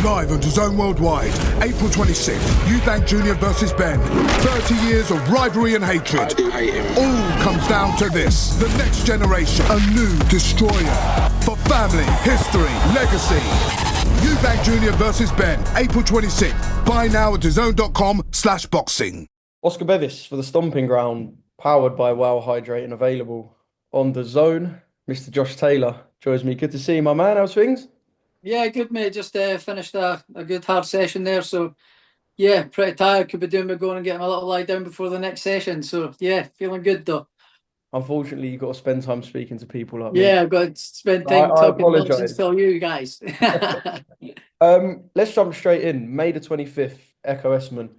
Live on DAZN Worldwide, April 26th, Eubank Jr. versus Ben. 30 years of rivalry and hatred. I do hate him. All comes down to this. The next generation, a new destroyer. For family, history, legacy. Eubank Jr. versus Ben, April 26th. Buy now at DAZN.com/boxing. Oscar Bevis for the Stomping Ground, powered by Wow Hydrate and available on DAZN. Mr. Josh Taylor joins me. Good to see you, my man. How's things? Yeah, good, mate. Just finished a good hard session there. So, yeah, pretty tired. Could be doing with going and getting a little lie down before the next session. So, yeah, feeling good, though. Unfortunately, you've got to spend time speaking to people like me. Yeah, I've got to spend time talking nonsense to you guys. Let's jump straight in. May the 25th, Echo Esmond.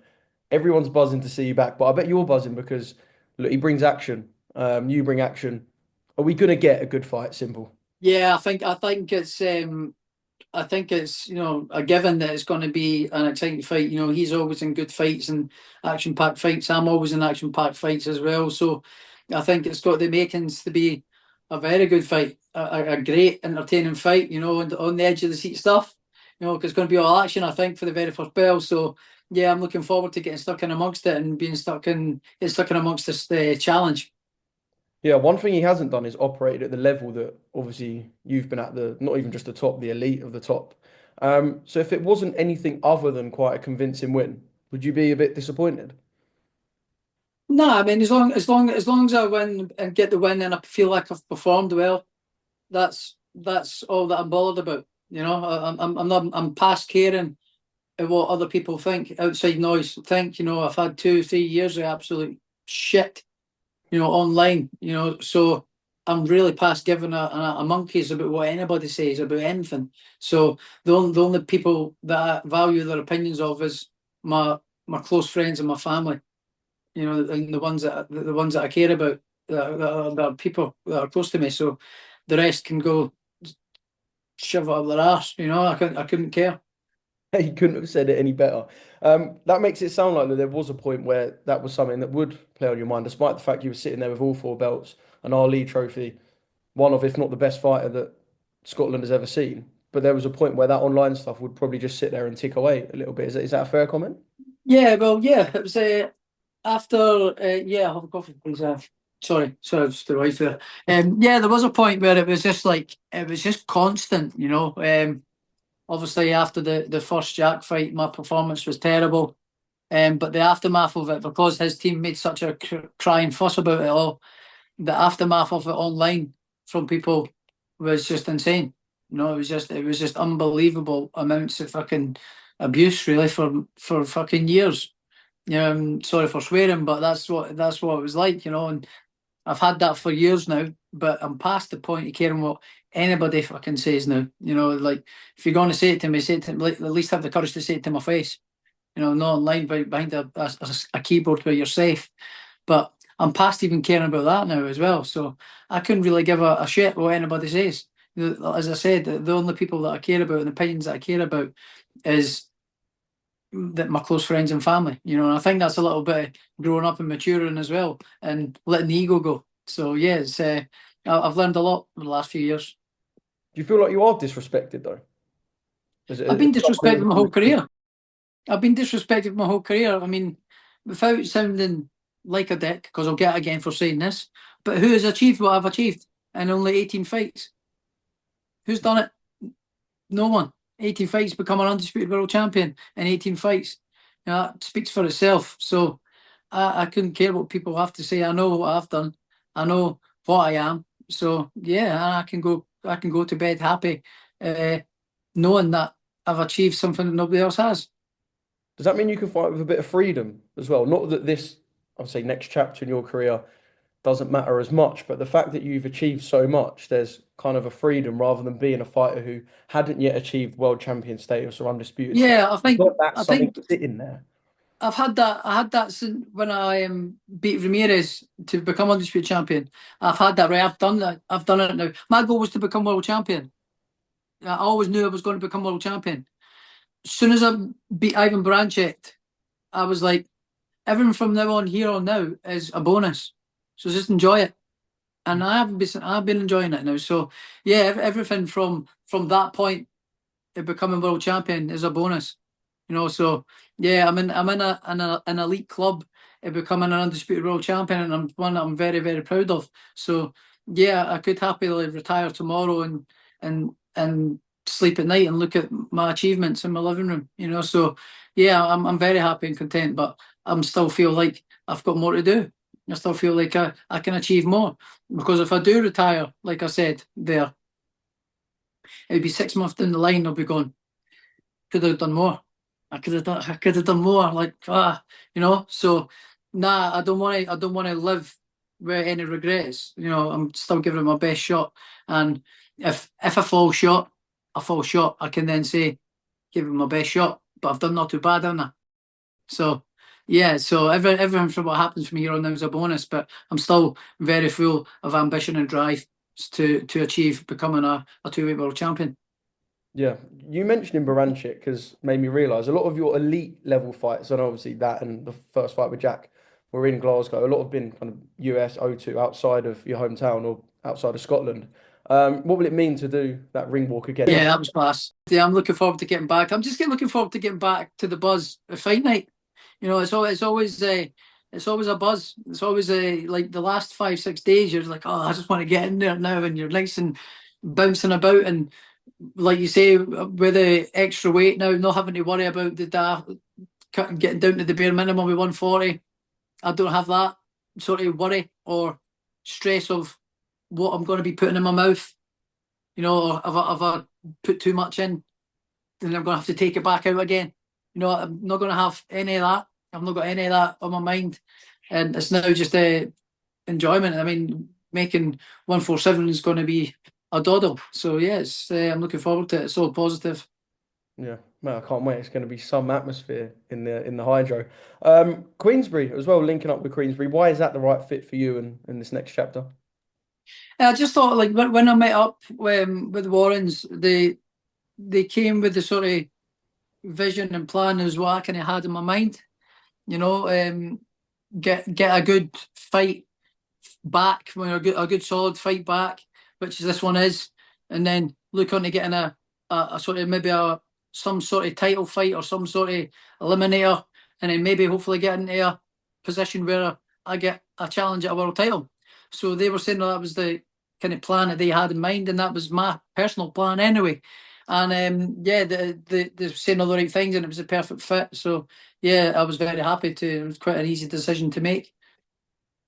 Everyone's buzzing to see you back, but I bet you're buzzing because, look, he brings action. You bring action. Are we going to get a good fight? Simple. Yeah, I think it's a given that it's going to be an exciting fight. You know, he's always in good fights and action-packed fights. I'm always in action-packed fights as well. So I think it's got the makings to be a very good fight, a great, entertaining fight. You know, on the edge of the seat stuff. You know, because it's going to be all action, I think, for the very first bell. So yeah, I'm looking forward to getting stuck in amongst it and getting stuck in amongst this challenge. Yeah, one thing he hasn't done is operated at the level that obviously you've been at, not even just the top, the elite of the top. So if it wasn't anything other than quite a convincing win, would you be a bit disappointed? No, I mean, as long as I win and get the win and I feel like I've performed well, that's all that I'm bothered about. You know, I'm past caring what other people think, outside noise think. You know, I've had 2-3 years of absolute shit, you know, online, you know, so I'm really past giving a monkeys about what anybody says about anything. So the only people that I value their opinions of is my close friends and my family, you know, and the ones that I care about, that are people that are close to me. So the rest can go shove it up their arse, you know. I couldn't care. You couldn't have said it any better. That makes it sound like that there was a point where that was something that would play on your mind, despite the fact you were sitting there with all 4 belts, an Ali trophy, one of, if not the best fighter that Scotland has ever seen. But there was a point where that online stuff would probably just sit there and tick away a little bit. Is that a fair comment? Yeah, well, yeah, it was after. Yeah, I'll have a coffee, please. Sorry, just the wife there. Yeah, there was a point where it was just constant, you know. Obviously, after the first Jack fight, my performance was terrible. But the aftermath of it, because his team made such a crying fuss about it all, the aftermath of it online from people was just insane. You know, it was just unbelievable amounts of fucking abuse, really, for fucking years. Sorry for swearing, but that's what it was like, you know. And I've had that for years now, but I'm past the point of caring what anybody fucking says now. You know, like, if you're going to say it to me, at least have the courage to say it to my face. You know, not online behind a keyboard where you're safe. But I'm past even caring about that now as well. So I couldn't really give a shit what anybody says. As I said, the only people that I care about and opinions that I care about is that my close friends and family. You know, and I think that's a little bit of growing up and maturing as well and letting the ego go. So yeah, I've learned a lot in the last few years. Do you feel like you are disrespected though? I've been disrespected my whole career. I mean, without sounding like a dick, because I'll get again for saying this, but who has achieved what I've achieved in only 18 fights? Who's done it? No one. 18 fights, become an undisputed world champion in 18 fights. You know, that speaks for itself. So I couldn't care what people have to say. I know what I've done. I know what I am. So yeah, I can go to bed happy, knowing that I've achieved something that nobody else has. Does that mean you can fight with a bit of freedom as well? Not that this, I'd say, next chapter in your career doesn't matter as much, but the fact that you've achieved so much, there's kind of a freedom rather than being a fighter who hadn't yet achieved world champion status or undisputed. Yeah, I think sitting there. I had that since when I beat Ramirez to become undisputed champion. I've had that, right? I've done that. I've done it now. My goal was to become world champion. I always knew I was going to become world champion. As soon as I beat Ivan Baranchyk, I was like, everything from now on, here on now, is a bonus. So just enjoy it. And I've been enjoying it now. So yeah, everything from that point becoming world champion is a bonus. So yeah, I'm in an elite club, becoming an undisputed world champion, and I'm one that I'm very, very proud of. So yeah, I could happily retire tomorrow and sleep at night and look at my achievements in my living room. So yeah, I'm very happy and content, but I'm still feel like I've got more to do. I still feel like I can achieve more, because if I do retire, like I said there, it'd be 6 months down the line, I'll be going, could have done more. I could have done more. So nah, I don't want to live with any regrets. I'm still giving it my best shot. And if I fall short, I fall short. I can then say, give it my best shot. But I've done not too bad, haven't I? So yeah, so everything from what happens from here on now is a bonus, but I'm still very full of ambition and drive to achieve becoming a two-weight world champion. Yeah, you mentioning Baranchik has made me realise a lot of your elite level fights, and obviously that and the first fight with Jack were in Glasgow. A lot have been kind of US O2 outside of your hometown or outside of Scotland. What will it mean to do that ring walk again? Yeah, that was class. Yeah, I'm looking forward to getting back. I'm just looking forward to getting back to the buzz of fight night. It's always it's always a buzz. It's always like the last 5-6 days. You're like, oh, I just want to get in there now, and you're nice and bouncing about, and like you say, with the extra weight now, not having to worry about getting down to the bare minimum with 140. I don't have that sort of worry or stress of what I'm going to be putting in my mouth. Or if I put too much in, then I'm going to have to take it back out again. I'm not going to have any of that. I've not got any of that on my mind. And it's now just enjoyment. I mean, making 147 is going to be a doddle. So, yes, I'm looking forward to it. It's all positive. Yeah, man, I can't wait. It's going to be some atmosphere in the hydro. Queensbury as well, linking up with Queensbury. Why is that the right fit for you in this next chapter? I just thought, like, when I met up with the Warrens, they came with the sort of vision and plan as what I kind of had in my mind. Get a good fight back, a good solid fight back, which this one is, and then look on to getting a sort of maybe some sort of title fight or some sort of eliminator, and then maybe hopefully get into a position where I get a challenge at a world title. So they were saying that was the kind of plan that they had in mind, and that was my personal plan anyway. And they're saying all the right things, and it was a perfect fit. So yeah, I was very happy it was quite an easy decision to make.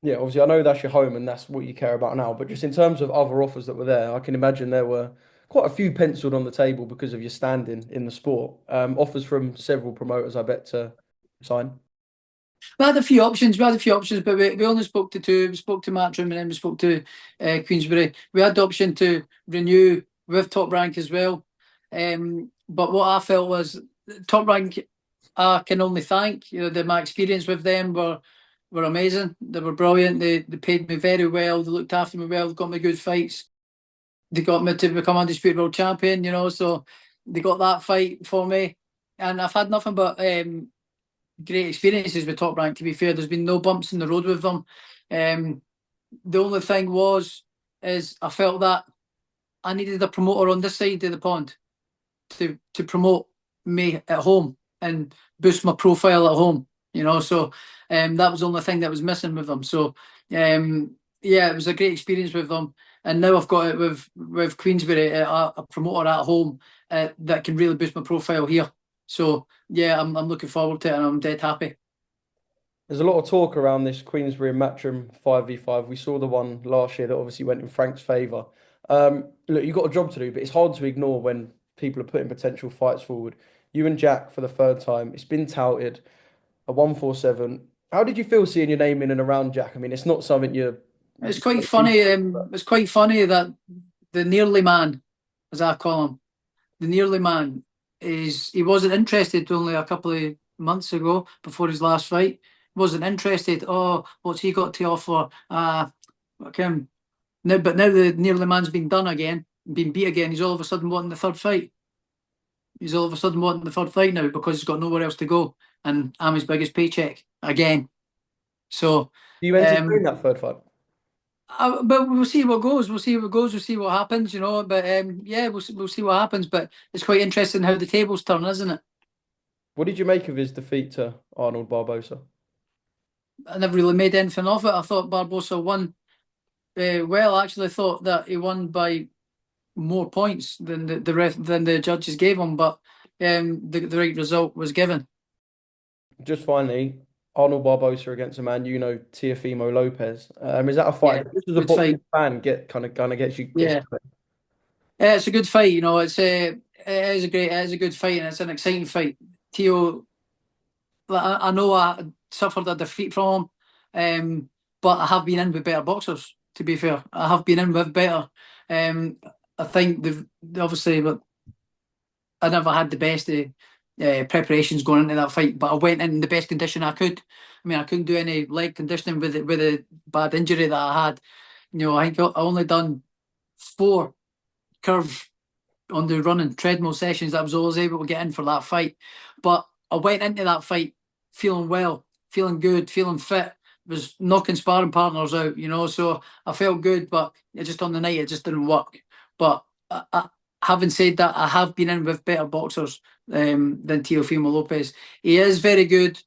Yeah, obviously I know that's your home and that's what you care about now, but just in terms of other offers that were there, I can imagine there were quite a few penciled on the table because of your standing in the sport. Offers from several promoters, I bet, to sign. We had a few options. But we only spoke to two. We spoke to Matchroom, and then we spoke to Queensbury. We had the option to renew with Top Rank as well. But what I felt was Top Rank, I can only thank. My experience with them were amazing. They were brilliant. They paid me very well. They looked after me well. They got me good fights. They got me to become undisputed world champion. So they got that fight for me, and I've had nothing but great experiences with Top Rank. To be fair, there's been no bumps in the road with them. The only thing is I felt that I needed a promoter on this side of the pond to promote me at home and boost my profile at home. So that was the only thing that was missing with them. So it was a great experience with them, and now I've got it with Queensbury, a promoter at home that can really boost my profile here. So yeah, I'm looking forward to it, and I'm dead happy. There's a lot of talk around this Queensbury and Matchroom 5v5. We saw the one last year that obviously went in Frank's favour. Look, you've got a job to do, but it's hard to ignore when people are putting potential fights forward. You and Jack for the third time. It's been touted, a 147. How did you feel seeing your name in and around Jack? I mean, it's not something you're... It's quite funny. It's quite funny that the nearly man, as I call him, the nearly man, he wasn't interested only a couple of months ago before his last fight. He wasn't interested. Oh, what's he got to offer? Okay. Now the nearly man's been done again, been beat again. He's all of a sudden wanting the third fight. He's all of a sudden wanting the third fight now because he's got nowhere else to go, and I'm his biggest paycheck again. So do you entertain that third fight? But we'll see what goes. We'll see what goes. We'll see what happens. But yeah, we'll see what happens. But it's quite interesting how the tables turn, isn't it? What did you make of his defeat to Arnold Barbosa? I never really made anything of it. I thought Barbosa won. Well, I actually thought that he won by more points than than the judges gave him, but the right result was given. Just finally, Arnold Barbosa against a man Teofimo Lopez. Is that a fight? Yeah, This is a good boxing fight. fan kind of gets you. Yeah. It's a good fight. It is a good fight, and it's an exciting fight. Teo, I know I suffered a defeat from him, but I have been in with better boxers. To be fair, I have been in with better. I think obviously, but I never had the best preparations going into that fight, but I went in the best condition I could. I mean, I couldn't do any leg conditioning with a bad injury that I had. I think I only done 4 curve on the running treadmill sessions that I was able to get in for that fight. But I went into that fight feeling well, feeling good, feeling fit. Was knocking sparring partners out, so I felt good, but just on the night it just didn't work. But having said that, I have been in with better boxers than Teofimo Lopez. He is very good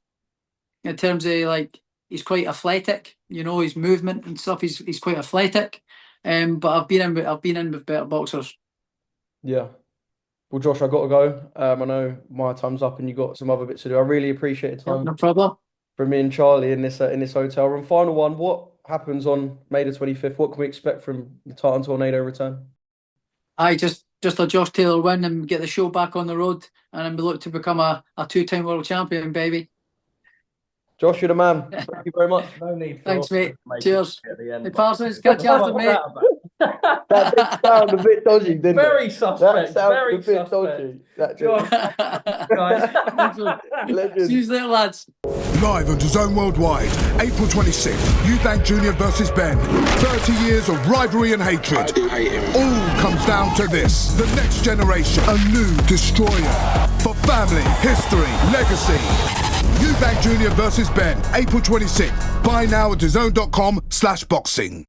in terms of he's quite athletic, his movement and stuff. He's quite athletic, but I've been in with better boxers. Yeah. Well, Josh, I got to go. I know my time's up, and you got some other bits to do. I really appreciate the time No problem. from me and Charlie in this hotel room. Final one. What happens on May the 25th? What can we expect from the Tartan Tornado return? I just a Josh Taylor win and get the show back on the road, and we look to become a 2-time world champion, baby. Josh, you're the man. Thank you very much. No need for Thanks, mate. Cheers. at the end. Hey, Parsons, catch you after, mate. That did sound a bit dodgy, didn't Very it? suspect. That sounded Very a bit suspect. dodgy. That Josh, guys. Legend. See you later, lads. Live on DAZN Worldwide, April 26th, Eubank Jr. versus Ben. 30 years of rivalry and hatred. I do hate him. All comes down to this. The next generation, a new destroyer. For family, history, legacy. Eubank Jr. versus Ben, April 26th. Buy now at DAZN.com/boxing.